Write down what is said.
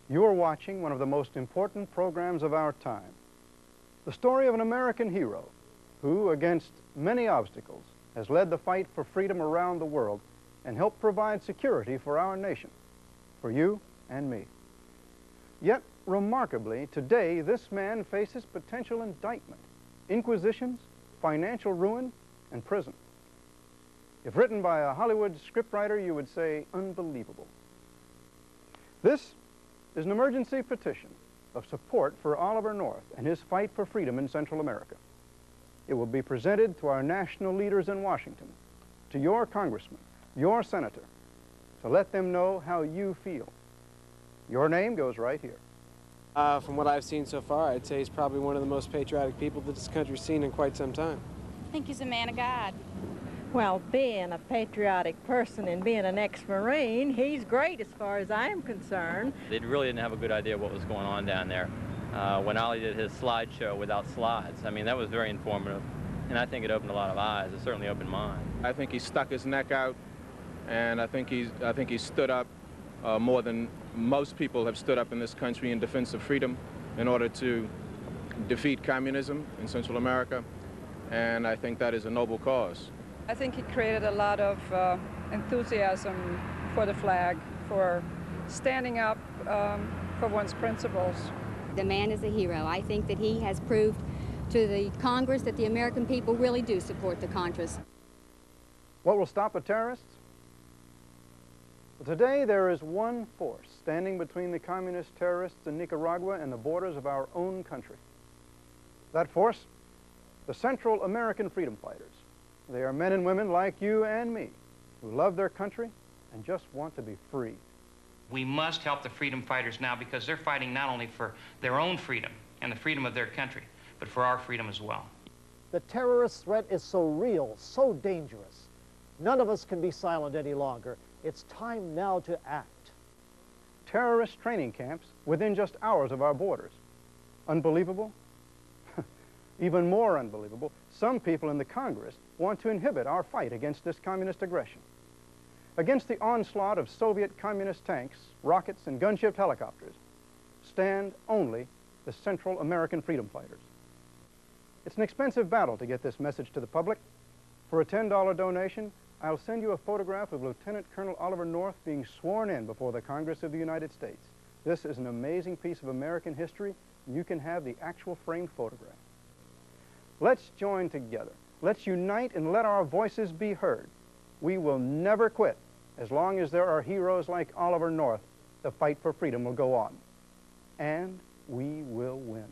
You are watching one of the most important programs of our time. The story of an American hero who, against many obstacles, has led the fight for freedom around the world and helped provide security for our nation, for you and me. Yet, remarkably, today this man faces potential indictment, inquisitions, financial ruin, and prison. If written by a Hollywood scriptwriter, you would say unbelievable. This is an emergency petition of support for Oliver North and his fight for freedom in Central America. It will be presented to our national leaders in Washington, to your congressman, your senator, to let them know how you feel. Your name goes right here. From what I've seen so far, I'd say he's probably one of the most patriotic people that this country's seen in quite some time. I think he's a man of God. Well, being a patriotic person and being an ex-Marine, he's great as far as I am concerned. They really didn't have a good idea of what was going on down there. When Ollie did his slideshow without slides, I mean, that was very informative, and I think it opened a lot of eyes. It certainly opened mine. I think he stuck his neck out, and I think he stood up more than most people have stood up in this country in defense of freedom in order to defeat communism in Central America, and I think that is a noble cause. I think he created a lot of enthusiasm for the flag, for standing up for one's principles. The man is a hero. I think that he has proved to the Congress that the American people really do support the Contras. What will stop the terrorists? Well, today there is one force standing between the communist terrorists in Nicaragua and the borders of our own country. That force, the Central American freedom fighters. They are men and women like you and me who love their country and just want to be free. We must help the freedom fighters now because they're fighting not only for their own freedom and the freedom of their country, but for our freedom as well. The terrorist threat is so real, so dangerous. None of us can be silent any longer. It's time now to act. Terrorist training camps within just hours of our borders. Unbelievable? Even more unbelievable, some people in the Congress want to inhibit our fight against this communist aggression. Against the onslaught of Soviet communist tanks, rockets, and gunship helicopters stand only the Central American freedom fighters. It's an expensive battle to get this message to the public. For a $10 donation, I'll send you a photograph of Lieutenant Colonel Oliver North being sworn in before the Congress of the United States. This is an amazing piece of American history, and you can have the actual framed photograph. Let's join together. Let's unite and let our voices be heard. We will never quit. As long as there are heroes like Oliver North, the fight for freedom will go on. And we will win.